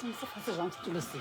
se fasse jang setolo se.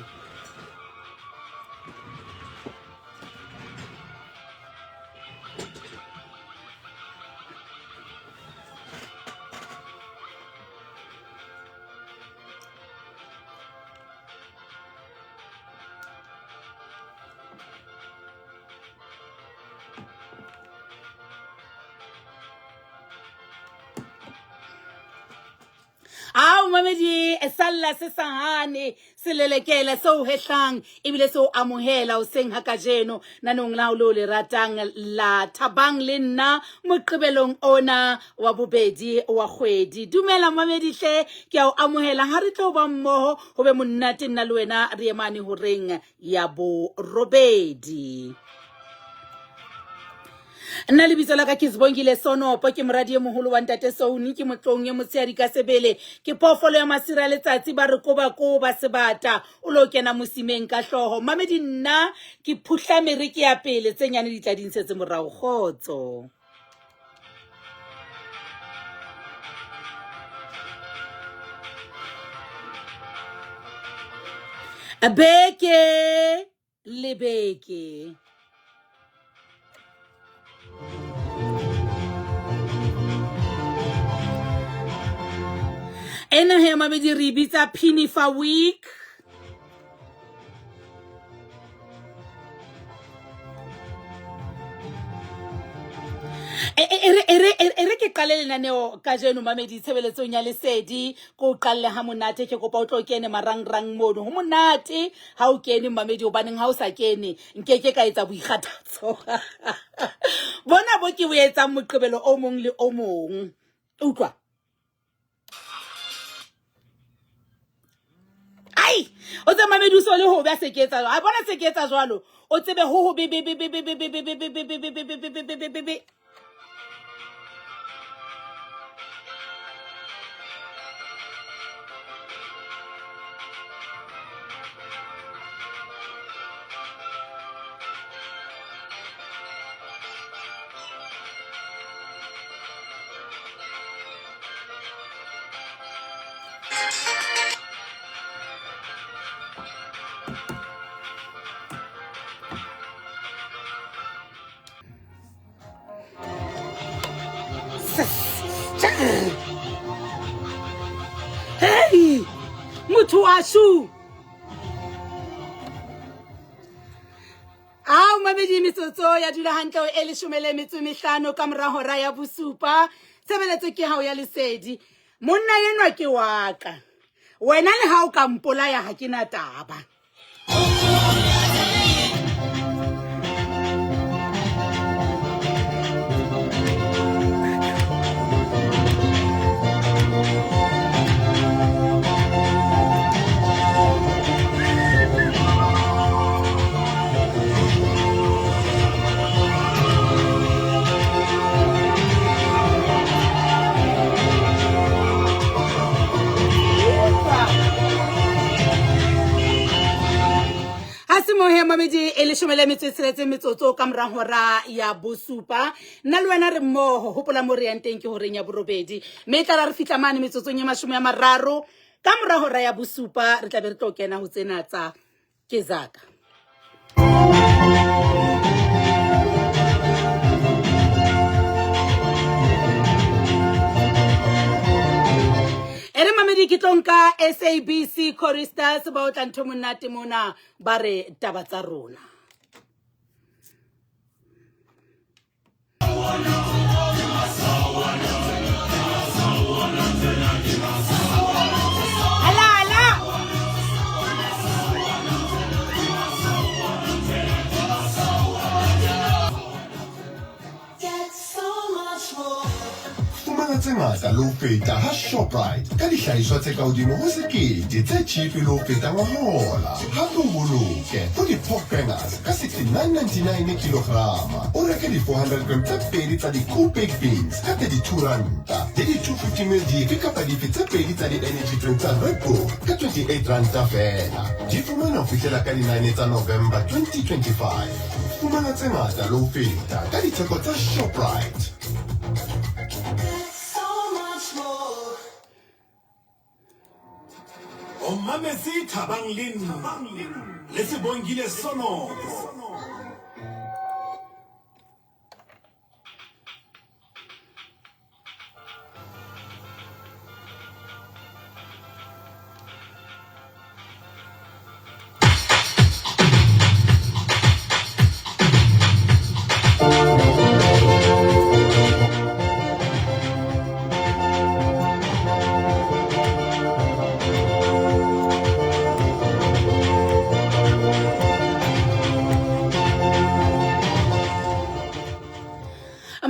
Mamedi esalla se sahane selelekela so hehlang ebile so amohela o seng hakajeno nanong la lo le ratang la thabang le nna moqebelong ona wa bobedi wa kgwedi. Dumela Mamedi hle ke a o amohela ha re tlo ba mmoho ho be monnate nna le wena re emane ho reng ya bo robedi. Nna le bitso la ka ke Zibongile Sonopo ke moradi e moholo wa Ntate Souni ke motlong ye motshehadi ka sebele ke phofolo ya masira letsatsi ba re koba sebata o lo kena mosimeng ka hloho. Mamedi nna ke phutla meriki ya pele tse nyane di tla di ntshetse morao kgotso. Beke le beke. Ena he Mamedi re bitsa Phinifa week. Ere ke qale lenaneo ka jeno Mamedi tshebeletsong ya lesedi ko qalle ha monate ke kopa o tlo kene marang mono ho monate ha o kene Mamedi o baneng ha o sa kene nkeke ka etsa boikgathatso. Bona bo ke bo etsa moqebelo o mong le o mong utlwa. Ai o tse Mamedi o so le ho ba se ke etsa a bona se ke etsa jwalo o tsebe ho be Hey motho wa shu Mamedi metsotso ya dula hantle e le 15 ka mora hora ya bosupa tshebeletso ke hao ya lesedi monna yenwa ke waka wena le ha o ka mpola ya ha kena taba. Mamedi e le 16 metsotso ka mora hora ya bosupa nna le wena re mmoho hopola mo re yang teng ke horeng ya borobedi me tla re fitla mane metsotsong ye 30 ka mora hora ya bosupa re tla be re tlo kena ho tsena tsa ke zaka. Ere Mamedi ke tlonka SABC choristers ba o tla ntho monate mona ba re taba tsa rona. Tse ngata lo feta ha Shoprite ka dihlahiswa tse ka hodimo ho sekete tse cheap lo feta ngohola ha lo boloke ho di pork bangers ka 69.99 kilograma o reka di 400 gram tse pedi tsa di cool baked beans ka 32 ranta le di 250 ml dife kapa dife tse pedi tsa di energy drink tsa Red Bull ka 28 ranta fela di fumana ho fihlela ka di 9 tsa November 2025 fumana tse ngata lo feta ka ditheko tsa Shoprite. Omamesi Thabang Lin Lesibongile Sono.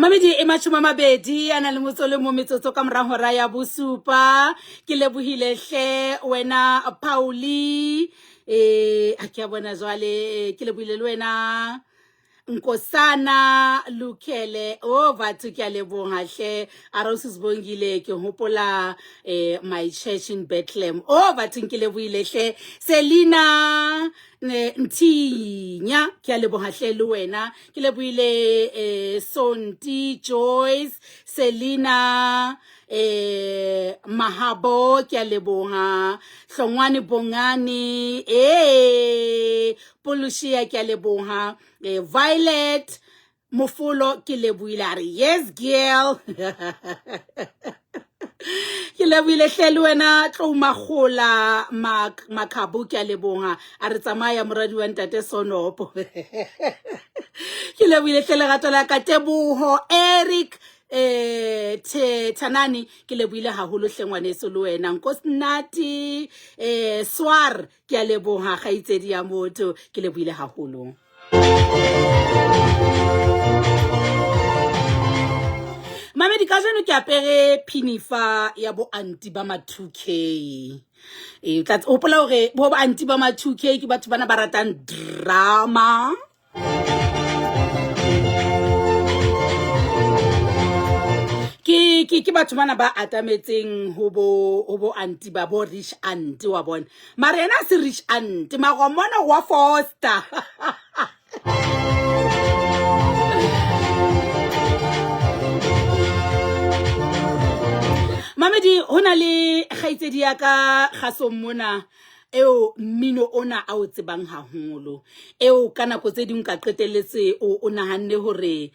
Mamedi e machuma mabedi ana le motso le mo metsotso ka morang hora ya bosupa ke lebohile hle wena Pauli a ke bona jwale ke lebohile le wena Nkosana Lukele batho ke a leboha hle Arosi Sibongile ke hopola my church in Bethlehem batho ke lebohile hle Selina Ntinya ke a leboha hle le wena ke lebohile Sonti Joyce Selina Mahabo ke a leboha Hlongwane Bongani Polushia ke a leboha Violet Mofolo ke lebohile a re yes girl ke lebohile hle le wena Tloumagola Makhabu ke a leboha a re tsamaya moradi wa ntate Sonopo ke lebohile hle lerato la ka Teboho Eric Thanani ke lebohile haholo hle ngwaneso le wena Nkosnati Swar ke a leboha kgaitsedi ya motho ke lebohile haholo Mamedi ka jeno ke apere pinifa ya bo anti ba ma 2K tla hopola hore bo anti ba ma 2K ke batho bana ba ratang drama ke batho bana ba atametseng ho bo anti ba bo rich auntie wa bona mara yena se rich auntie magomona wa Foster Mamedi hona le kgaitsedi ya ka Kgaso mona eo mmino ona a o tsebang haholo eo kana go tse ding ka qetelletse o nahanne hore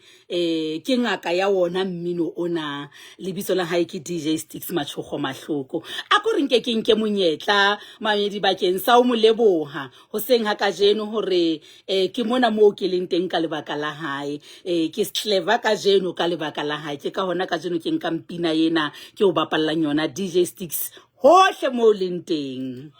ke ngaka ya wona mmino ona lebitso la hae ke DJ Sticks Matshogo Mahloko a go reng ke monyetla Mamedi bakeng sa o mo leboha ho seng ha ka jeno hore ke mona mo ke leng teng ka lebaka la hae ke clever ka jeno ka lebaka la hae ke ka hona ka jeno ke nka mpina yena ke o bapallang yona DJ Sticks hohle mo leng teng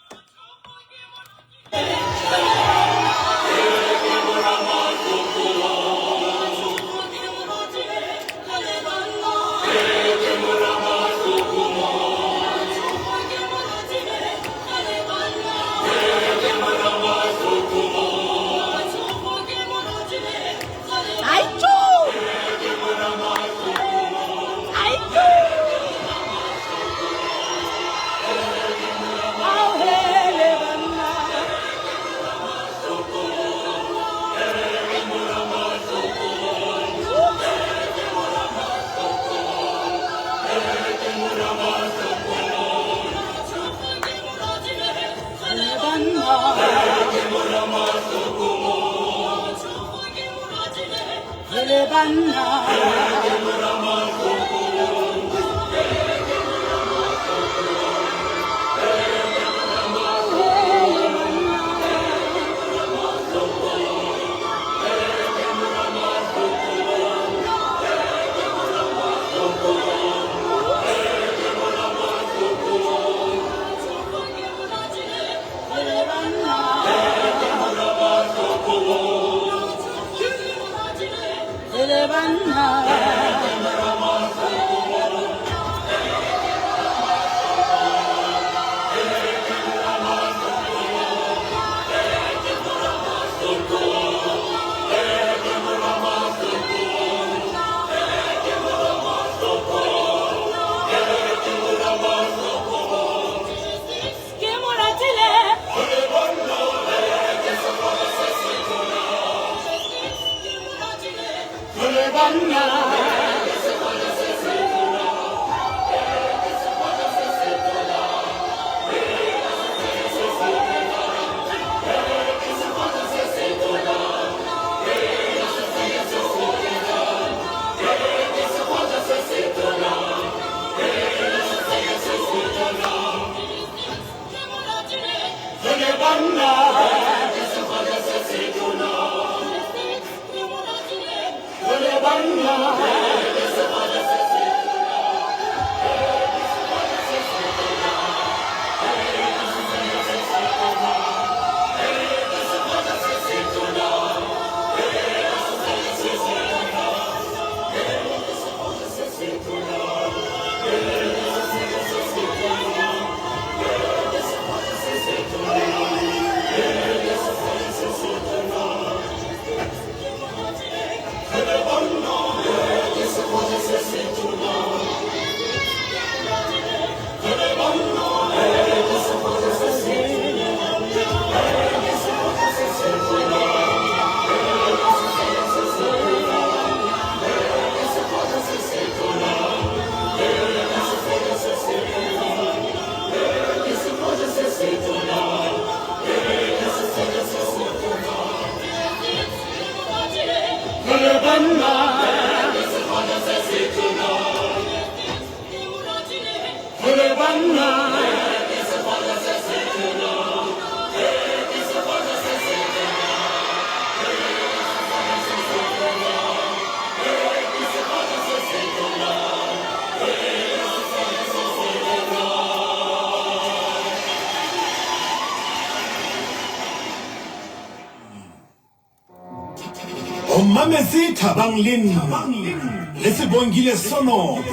Ramesi Thabang Lin le Sebongile Sonoko.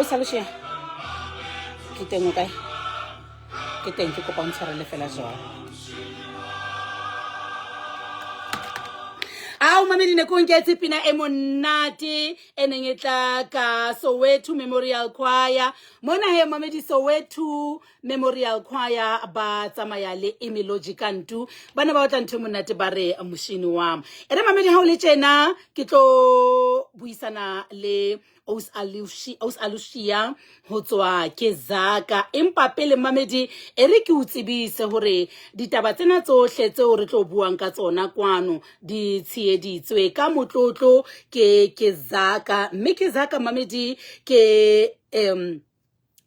Salusia ke teng o kae ke teng ke kopa ntshwarele fela jwang mamedi ne ko nketse pina e monate eneng etla ka Soweto Memorial Choir mona he mamedi Soweto Memorial Choir ba tsamaya le Emelogy Kantu bana ba tla ntho monate ba re moshini wa ere mamedi ha o le tjena ke tlo buisana le Aus Alushia ho tswa ke Zaka empa pele mamedi ere ke utsibise hore ditaba tsena tsohle tseo re tlo buang ka tsona kwano di tsieditswe ka motlotlo ke Zaka mme ke Zaka mamedi ke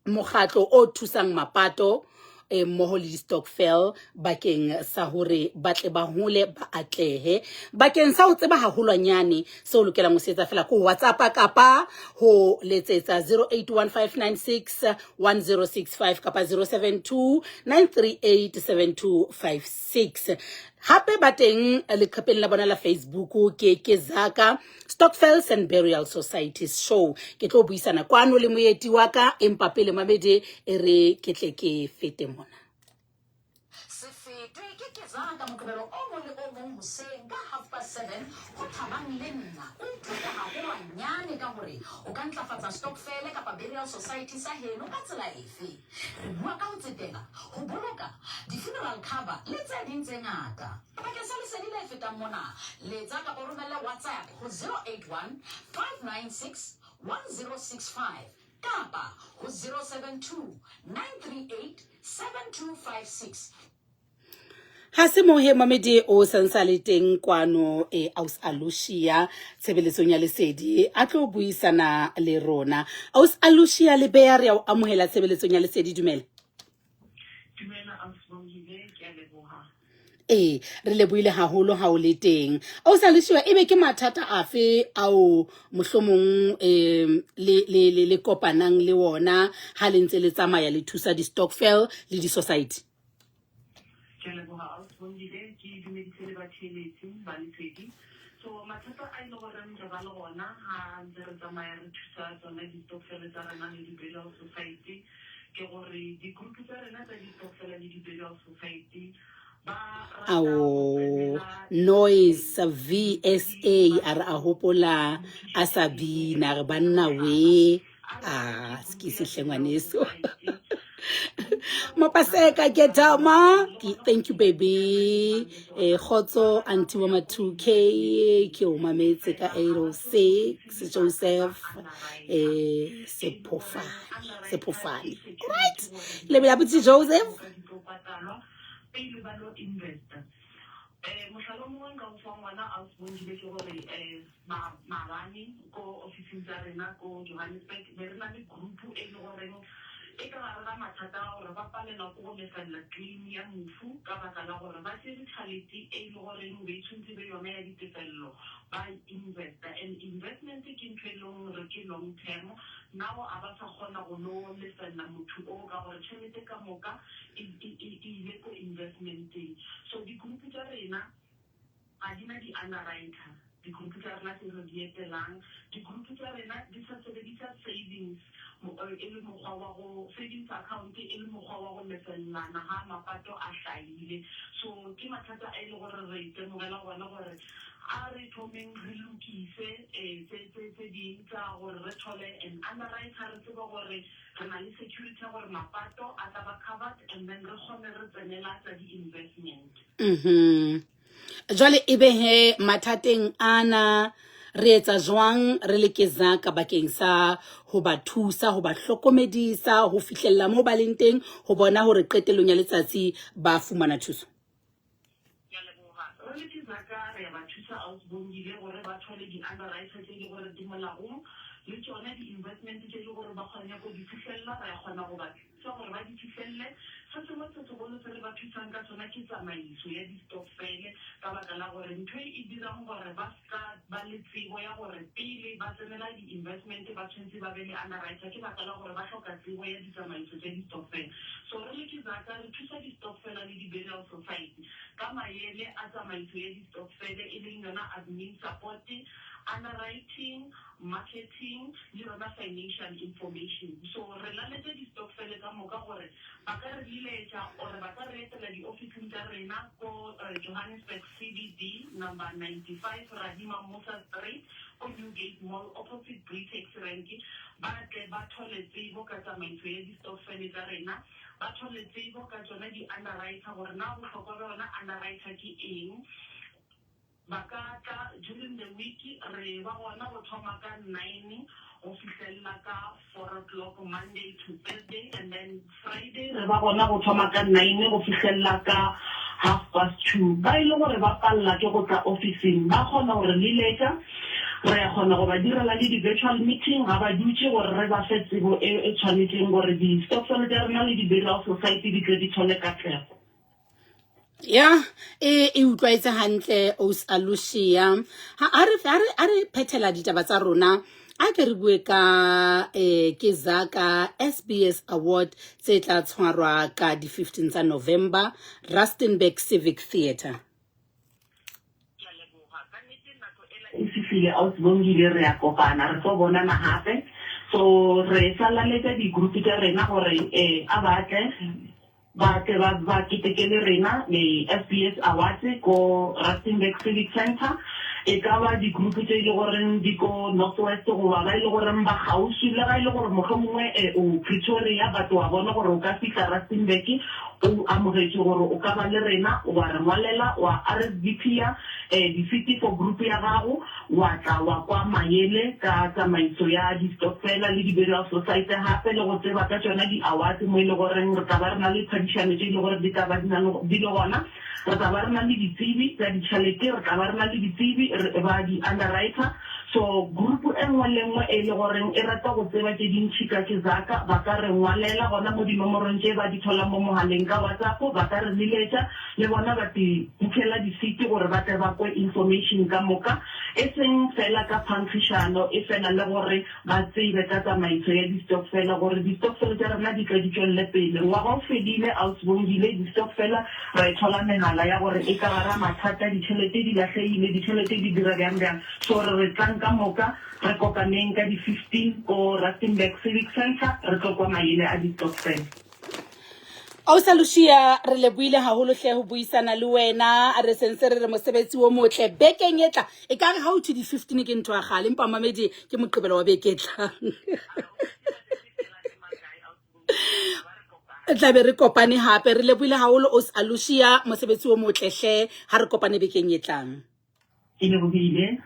mokgatlo o thusang mapato mmoho le di-stokvel bakeng sa hore batle ba hole ba atlehe bakeng sa ho tseba haholwanyane se o lokelang ho setsa fela ko WhatsApp kapa ho letsetsa 0815961065 kapa 0729387256 hape bateng leqhepeng la bona la Facebook ke Zaka Stokvels and Burial Societies show ke tlo buisana kwano le moeti wa ka empa pele mabedi ere ke tle ke fete mona Zaka mokabelo o mo le o mong hoseng ka 7:30 go Thabang Lena o thusa haholwanyane ka hore o ka ntlafatsa stokvel kapa burial society sa heno ka tsela efe re bua ka ho tsetela ho boloka di-funeral cover le tse ding tse ngata bakeng sa lesedi le fetang mona letsa ka romela WhatsApp ho 081 596 1065 kapa ho 072 938 7256. ha se mohemamedi o sansale teng kwano Aus Alushia tshebeletsong ya lesedi a tlo buisana le rona. Aus Alushia le beya re a amohela tshebeletsong ya lesedi. Dumela. Re lebohile haholo ha o le teng. Aus Alushia, ebe ke mathata afe ao mohlomong le kopanang le wona ha le ntse le tsamaya le thusa di stokvel le di society? So mathata a ile gore re ba le gona ha ntse re tsamaya re thusa tsone di stokvel tsa rena le di burial society ke gore di group tsa rena tsa di stokvel le di burial society Noise VSA a re a hopola a Sabina re banna we skisi hlengwaneso Mapaseka Getama, thank you baby. Khotso Auntie Mama 2K, ke o mametse ka 806 Joseph Sepofane. Right? Le bela botse Joseph. Mohlalo mongwe nka o fa ngwana a sebongile ke gore maabane ko ofising tsa rena ko Johannesburg be re na le group e le goreng e ka ba rena mathata a gore ba palela ko go lefella claim ya mofu ka baka la gore ba tsere tšhalete e le goreng ba itshwantse be yona ya ditefelelo ba investa and investment ke ntho e leng gore ke long term nao a ba sa kgona go no lefella motho o ka gore tšhelete ka moka e ile ko investmenteng. So di group tsa rena a di na di underwriter, di group tsa rena tse re di etelang, di group tsa rena di sa sebedisa savings e le mokgwa wa go savings account e le mokgwa wa go lefellana ha mapato a hlaile. So ke mathata a ile gore re itemogela gona gore a re thomeng re lokise tse ding tsa gore re thole an underwriter re tseba gore re na le security gore mapato a tla ba covered and then re kgone re tsenela tsa di-investment. Jwale ebe he mathateng ana re etsa jwang re lekeza ka bakeng sa ho ba thusa ho ba hlokomedisa ho fihlella mo ba leng teng ho bona hore qetelong ya letsatsi ba fumana thuso? Re lekeza ka re ba thusa Ausbongile gore ba thole di underwriter tse di gore di molaong le tsone di investment tse di gore ba kgone go di fihlella re kgona go ba thusa gore ba di fihlelle. Se sengwe se segolo se re ba thusang ka tsona ke tsamaiso ya di stokvel ka baka la gore ntho e dirang gore ba ska ba le tsebo ya gore pele ba tsenela di investment ba tshwantse ba be le underwriter ke baka la gore ba hloka tsebo ya ditsamaiso tsa di stokvel. So re le ke zaka re thusa di stokvel le di burial society ka maele a tsamaiso ya di stokvel e leng yona admin support, underwriting, marketing le yona financial information. So re laletse di stokvel ka moka gore ba ka re diletša or ba ka re etela di ofising tsa rena ko Johannesburg CBD number 95 Radima Musa Street ko Newgate Mall opposite Britex Rank. Ba tle ba thole tsebo ka tsamaiso ya di stokvel tsa rena, ba thole tsebo ka tsona di underwriter gore na bohlokwa ba yona underwriter ke eng. Bakata during the week re ba gona go thoma ka 9 go fihlella ka 4 o'clock Monday to Thursday, and then Friday re ba gona go thoma ka 9 go fihlella ka 2:30. Ba ile gore ba palla ke go tla officing ba kgona gore le leta re kgona go ba direla le di virtual meeting ga ba dutse gore re ba fe tsebo e tshwanetseng gore di stokvel tsa rena le di burial society di tle di thole ka tlhego. Ya e utlwaetse hantle Aus Alushia ha re phethela ditaba tsa rona a ke re bue ka ke zaka SBS Award tse tla tshwarwa ka di 15 tsa November Rustenburg Civic Theatre. Isifile Ausbongile re a kopana re tlo bona na hape so re salaletse di group tsa rena gore a batle ba ketekele rena le SBS Awards ko Rustenburg Civic Center e ka ba di-group tse e le goreng di ko northwest goba ba e le goreng ba gausi le ga e le gore mohlomongwe o Pretoria batho wa bona gore o ka fitlha Rustenburg o amogetse gore o ka ba le rena wa re ngwalela wa RSVP-a di-city for group ya gago wa tla wa kwa Mayele ka tsamaiso ya di-stokfela le di-burial society gape le go tseba ka tsona di-awards mo e le goreng re tla ba re na le phadišano tse e le gore di ka ba di le gona re tla ba re na le ditsebi tsa ditšhelete re tla ba re na le ditsebi ba di-underwriter so group e nngwe le nngwe e le goreng e rata go tseba tse dintšhi ka ke zaka ba ka re ngwalela gona mo dinomorong tse ba di thola mo mogaleng ka WhatsApp ba ka re leletša le bona ba bukela di-city gore ba tle ba kwe information ka moka e seng fela ka phankgišano e fela le gore ba tsebe ka tsamaiso ya di-stokfela gore di-stokfela tsa rena di tla di tswelele pele ngwaga o fedile Ausbongile di-stokfela ra e thola megala ya gore e ka bara mathata ditšhelete di latlhegile ditšhelete di dira bjang so re tlang ka moka re kopaneng ka di-15 ko Rustenburg Civic Center re tlo kwa maele a di-stokfela Ausa Lucia re leboile haholo hle ho buisana le wena re sentse re mosebetsi wo motle bekeng etla e ka re ha o di 15 ke ntwa gale empa mamedi ke moqebelo wa beketla tla be re kopane hape re leboile haholo Ausa Lucia mosebetsi wo motle hle ha re kopane bekeng etlang ke lebogile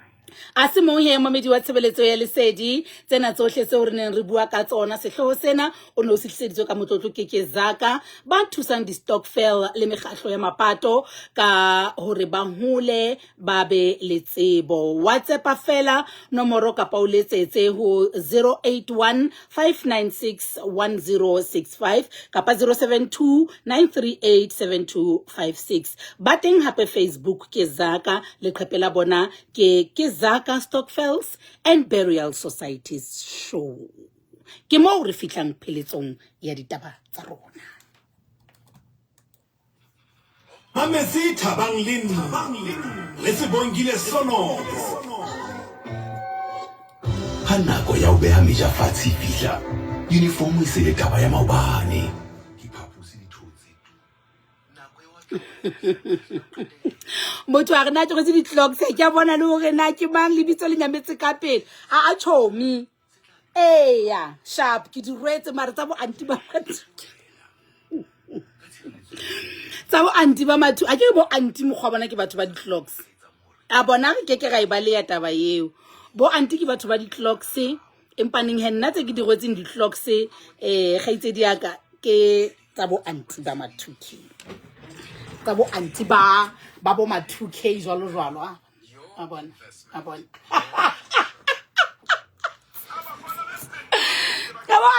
a se mong he mamedi wa tshebeletso ya lesedi tsena tsohle tse o re neng re bua ka tsona sehloho sena o no se hliseditswe ka motlotlo ke zaka ba thusang di-stokfel le mekgatlo ya mapato ka hore ba hole ba be le tsebo WhatsApp fela nomoro kapa o letsetse ho 081 596 1065 kapa 072 938 7256 ba teng hape Facebook ke zaka le qhepela bona ke Zaka Stokfels and Burial Societies show. Ke mo re fitlang pheletsong ya ditaba tsa rona. Mamesi Thabang Lin le Sebongile Sono. Ha nako ya ho beha meja fatshe fihla uniform e se le taba ya maobane ke phaposi dithotse Motho a rena tse di-clocks ke a bona le hore na ke mang lebitso le nyametse ka pele a chomi eya sharp ke di rwetse mara tsa bo anti ba mathuke tsa bo anti ba mathu a ke bo anti mo khwa bona ke batho ba di-clocks a bona ke ra e ba le ya taba eo bo anti ke batho ba di-clocks empaneng he nna tse ke di rwetseng di-clocks gaitse di aka ke tsa bo anti ba mathuke tsa bo anti ba bo ma 2K jwalo a bona ka bo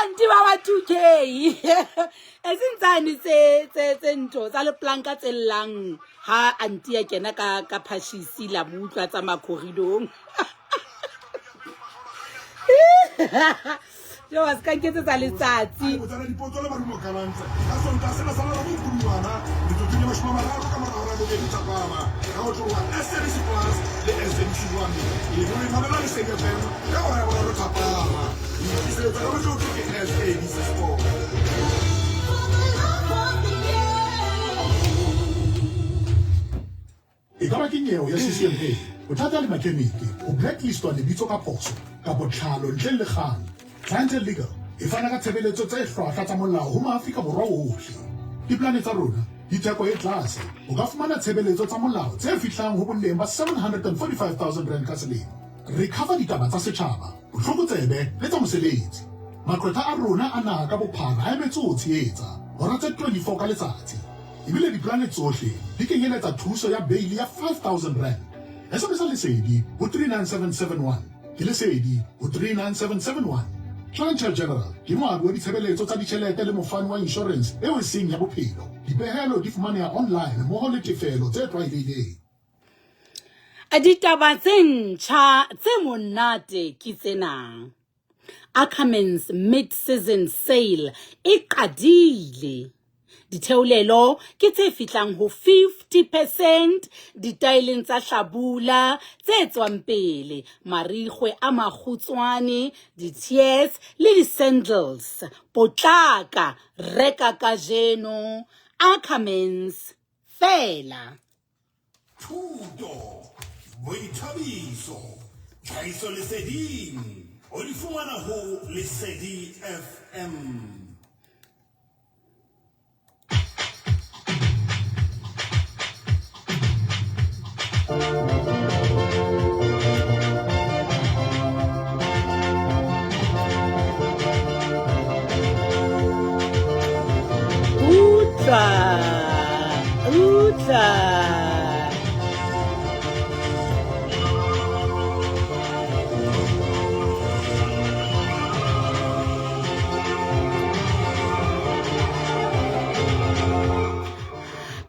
anti ba 2K esintsani tse ntho tsa le planka tse llang ha anti ya kena ka phashisi la butlwa tsa makoridong yo a ska ke tsa letsatsi O tsana dipotso le marumo kalantsa ka sonta sena sala go kudwana ditotile mashoma mararo ka mararo le di tsapama ka o tloga SABC Plus le SABC 1 e re mamela le sege fem ka o ya bona tsapama e se tsa go tloga ke SABC Sport e ka ba ke nyeo ya CCMA o thata le makeniki o blacklistwa le bitso ka phoso ka botlhalo ntle le kgang Clientele Legal e fana ka tshebeletso tse hlwahlwa tsa molao ho maAfrika Borwa ohle diplane tsa rona di theko e tlase o ka fumana tshebeletso tsa molao tse fihlang ho boleng ba 745,000 rand ka selemo re cover ditaba tsa setjhaba bohlokotsebe le tsa mosebetsi maqwetha a rona a naha ka bophara a emetse ho tshehetsa hora tse 24 ka letsatsi ebile diplane tsohle di kenyeletsa thuso ya bail ya 5,000 rand SMS lesedi ho 39771 ke lesedi ho 39771 Clientele General ke moabi wa ditshebeletso tsa ditjhelete le mofani wa insurance eo seng ya bophelo dipehelo di fumaneha online mmoho le tefelo tse tlwaelehileng ditaba tse ntjha tse monate ke tsena Ackermans mid-season sale e qadile ditheolelo ke tse fihlang ho 50% ditaileng tsa hlabula tse tswang pele marikgwe a makgutswane di-tears le di-sandals potlaka reka kajeno Ackermans fela thuto Boithabiso, tlhahiso leseding, o di fumana ho Lesedi FM.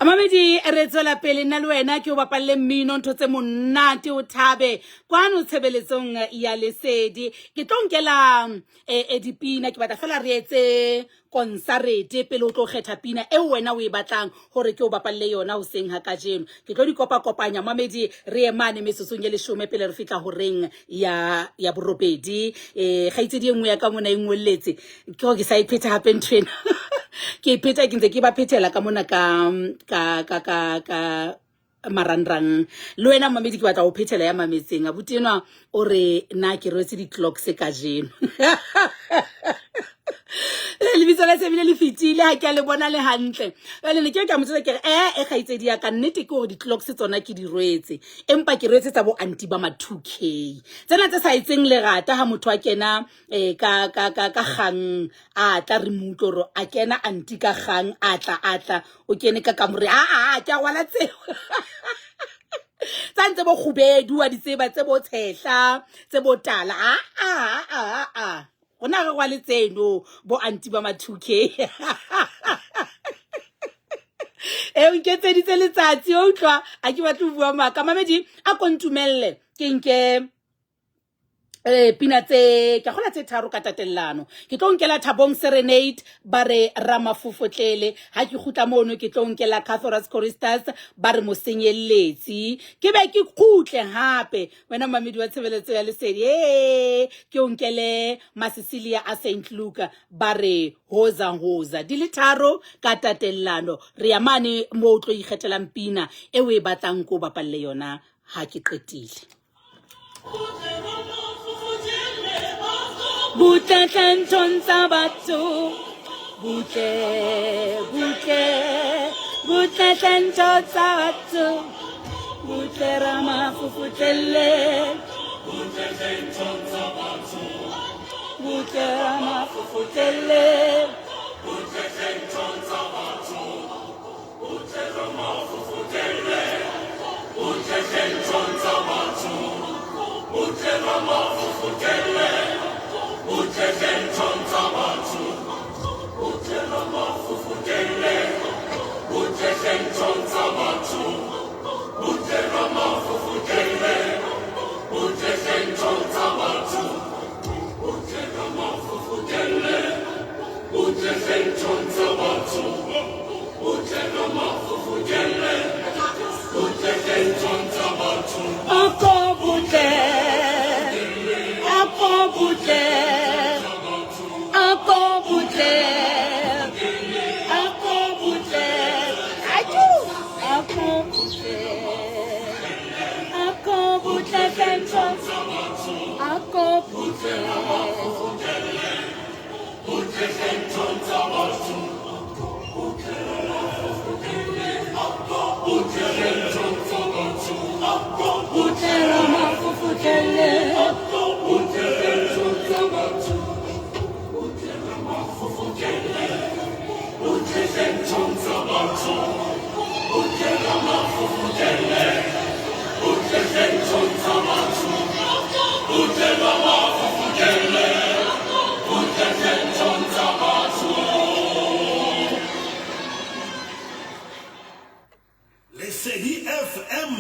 Mamedi re tswela pele nna le wena ke o bapalle mmino ntho tse monate o thabe kwano tshebeletsong ya Lesedi ke tlo nkela dipina ke batla fela re etse konsarete pele o tlo kgetha pina e wena o e batlang hore ke o bapalle yona ho seng ha kajeno ke tlo di kopanya Mamedi re emane mesosong ya 10 pele re fitla ho reng ya borobedi gaitsedi engwe ya ka mona e ngwelletse ke go ke sa iphetha hape ntwena ke iphetha ke ntse ke ba phethela ka mona ka marangrang le wena Mamedi ke batla ho phethela ya mametseng a butenwa o re na ke rwetse di clocks ka jeno lebitso la sebile le fitile ha ke a le bona le hantle le ke ka motse ke gaitsedi ya ka nnete ke hore di clocks tsona ke di rwetse empa ke rwetse tsa bo anti ba ma 2K tsena tse sa itseng le rata ha motho a kena ka gang a tla re mutlo a kena anti ka gang atla o kene ka kamore ke a wala tseo tsantse bo khubedu wa ditseba tse bo tshehla tse bo tala gona re wa le tseno bo anti ba ma 2K nketseditse letsatsi o utlwa a ke batla bua maka Mamedi a kontumelle ke nke pina tse ka gola tse tharo ka tatellano ke tlo nkela Thabong Serenade bare Ramafofotlele ha ke gutla mono ke tlo nkela Cathoras Choristas bare Mosenyelletsi ke be ke khutle hape wena Mamedi wa tshebeletso ya Lesedi ke onkele Masisilia a St Luke bare hoza di le tharo ka tatellano re ya mane mo o tlo ikgethelang pina e o e batlang go bapalle yona ha ke qetile Butle tentonza batso butle tentonza batso butle Ramafofotlele butle tentonza batso butle Ramafofotlele butle tentonza batso butle Ramafofotlele butle tentonza batso butle Ramafofotlele Butle tentonza batho, butle Ramafofotlele, butle tentonza batho, butle Ramafofotlele, butle tentonza batho, butle Ramafofotlele, butle tentonza batho, butle Ramafofotlele, butle tentonza batho, butle Lesedi FM.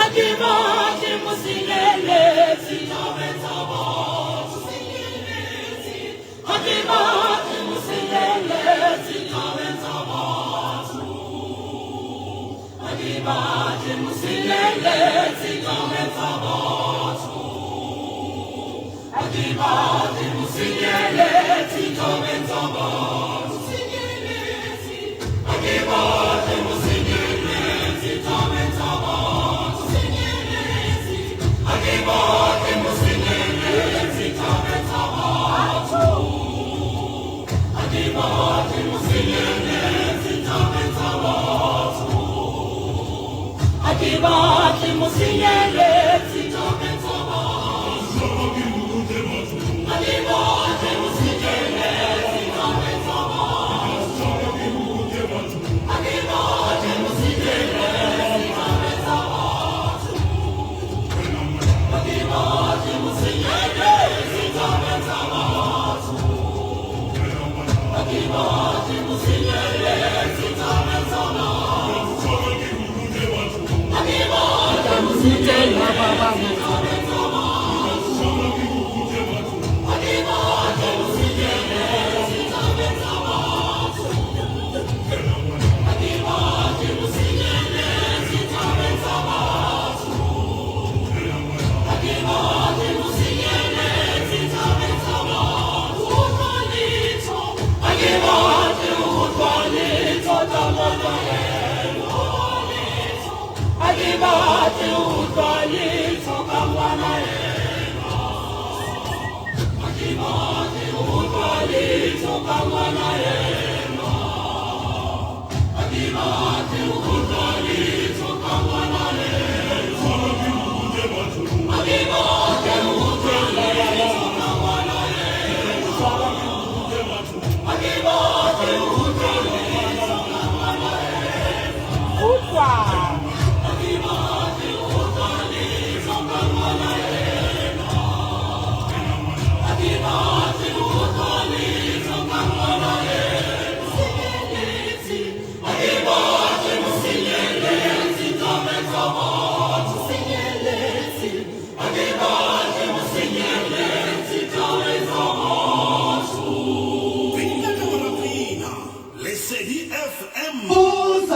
Adiba, Lesedi FM. Oh,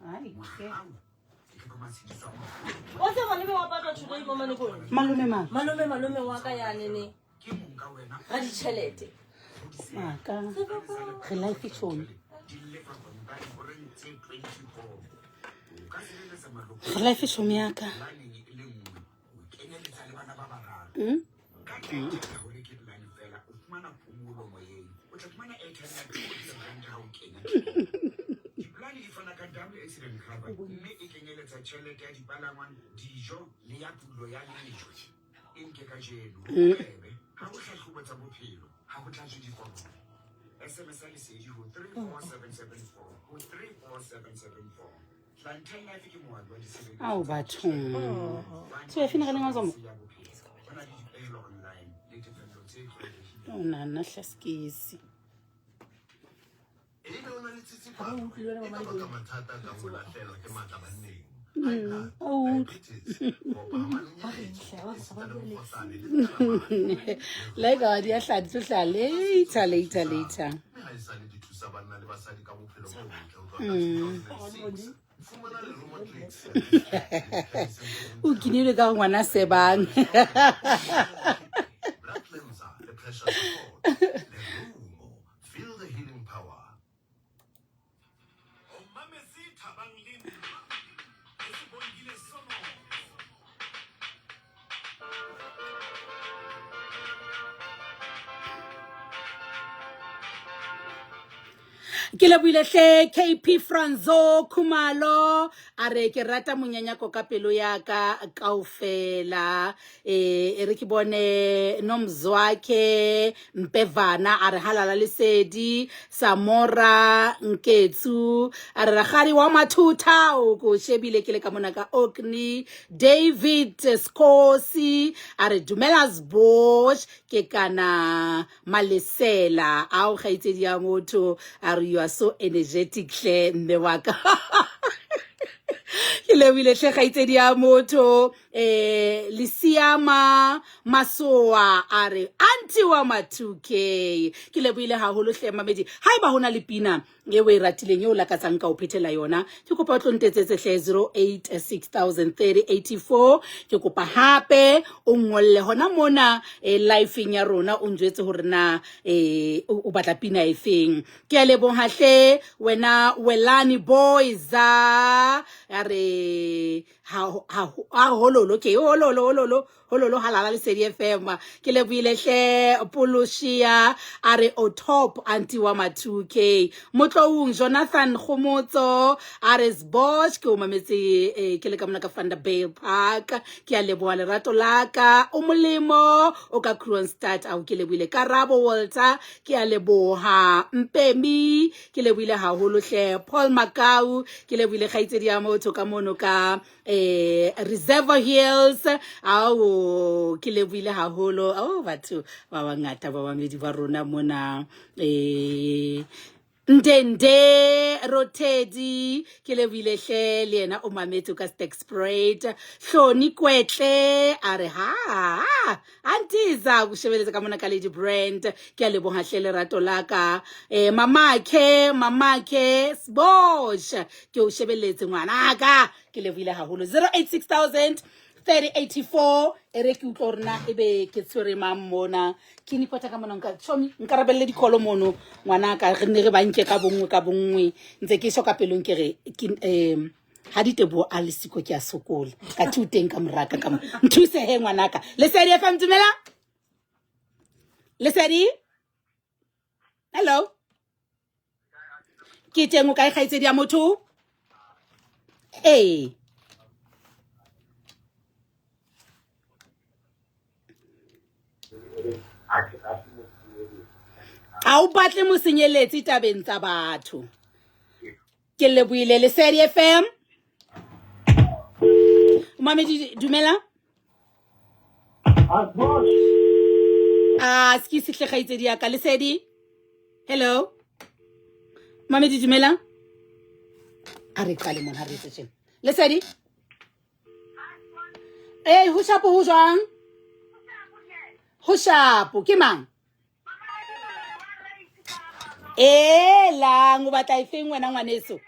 ai. What's malome wa patwa today mama ne bone? Malome ma. Malome wa ka ya nene. Ga di chelete. Saka. Re life tshone. Re life tshone ya ka. Au bathong. So e fina ka lenga zomo. Ona na hlaskisi. Like God, ya hladi to hla later. O kinile ka ngwana sebang. Feel the healing power. Ke lebohile hle KP Franzo Khumalo are ke rata monyanyako ka pelo ya ka kaofela e re ke bone Nomzwakhe Mpevana are halala lesedi Samora Nketsu are ragadi wa mathuta o ko shebile ke le ka mona ka Okni David Skosi are Dumelas Bosch ke kana Malesela au gaitsedi ya motho are you are so energetic hle mme waka ke lebile hle gaitsedi ya motho Lisiama Masoa are anti wa matuke ke lebile haholo hle mamedi haiba hona le pina e we ratileng yo la ka tsang ka o phethela yona ke kopa o tlontetsetse hle 08603084 ke kopa hape o ngolle hona mona live ya rona o njwetse hore na o batla pina e feng ke a leboha hle wena Welani Boys are ha hololo ke hololo halala le Sedi FM ke lebohile hle Poloshia are o top anti wa matuke motloung Jonathan Khomotso are Bosch ke o mametse ke le ka mona ka Vanderbilt Park ke a leboha lerato laka o molemo o ka Kroonstad au ke lebohile Karabo Walter ke a leboha Mpemi ke lebohile haholo hle Paul Makau ke lebohile gaitsedi ya motho ka mono ka Reservoir Hills au ke lebohile haholo batho ba bangata ba bamedi ba rona mona Ndende Rotedi ke lebohile hle le yena o mametse ka Stack Spread Hloni Kwetle are antiza kushebeletsa ka mona ka Lady Brand ke a leboha hle lerato laka mamakhe Bosch ke o shebeletse ngwana ka ke lebohile haholo 086000 3084 ere ke utlorna ebe ke tshwere mamona ke nipota ka mona nka chomi nkarabelle di kholo mono ngwana ka re ne re banke ka bongwe ntse ke shoka pelong ke re ha ditebo a lesiko ke a sokola ka thuteng ka moraka ka nthuse he ngwana ka Lesedi FM dumela Lesedi hello ke teng o ka gaitsedi ya motho a o batle mo senyeletsi tabeng tsa batho ke lebohile Lesedi FM Mamedi dumela ski se gaitsedi ya ka Lesedi hello Mamedi dumela a re qale mona re tsetse Lesedi ho shapo ho jwang ho shapo ke mang la ngo batla ifeng wena ngwaneso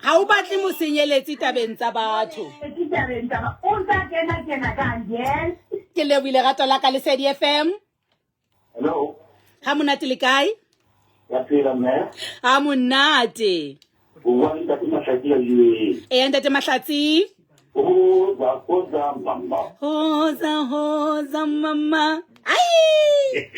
ha o batle mo senyeletsi tabeng tsa batho ke lebile gato la ka Lesedi FM hello ha monate le kae ya phela mme ha monate o wa nta ke mahlati ya UAE ntate Mahlatsi hoza mama ai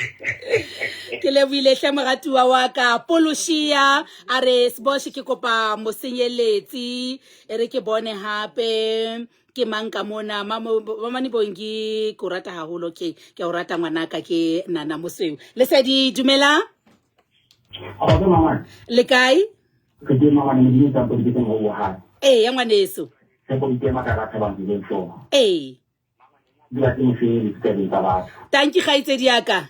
ke lebile hle moratuwa wa ka Poloshia are Sbosch ke kopa mosenyeletsi ere ke bone hape ke manka mona mamani bongi ko rata haholo ke o rata ngwana ka ke nana moseu Lesedi dumela mama le kae ke di mama ne di tsa bo di teng ho ha ya ngwaneso se ko di maka ka ba di so di la teng se di tsa ba thank you gaitsedi ya ka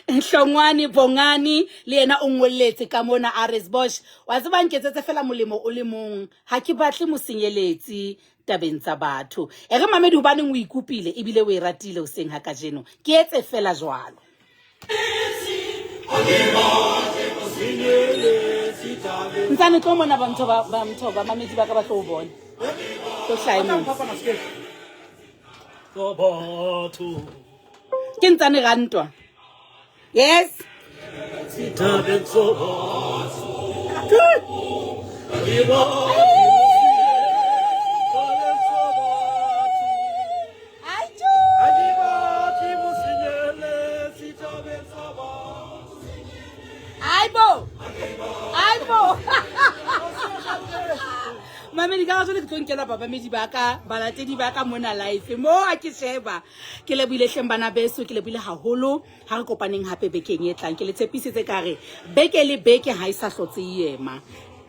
Hlongwane Bongani le yena o ngolletse ka mona Ares Bosch wa tseba nketsetse fela molemo o le mong ha ke batle mosenyeletsi tabeng tsa batho e re mamedi hobaneng o ikupile ebile o e ratile o seng ha kajeno ke etse fela jwalo ntsane tlo mona ba mtho ba mamedi ba ka ba tlo bona to hlae mo ke ntsane rantwa yes Aibo Mama di ka tsone ke tlonkela baba medi ba ka balatedi ba ka mona live mo a ke sheba ke le buile hleng bana beso ke le buile haholo ha re kopaneng hape bekeng e tlang ke le tshepisitse kare beke le beke ha isa hlotse yema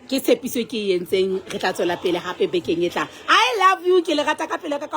ke tshepiso ke yentseng re tla tswela pele hape bekeng e tlang I love you ke le rata ka pele ka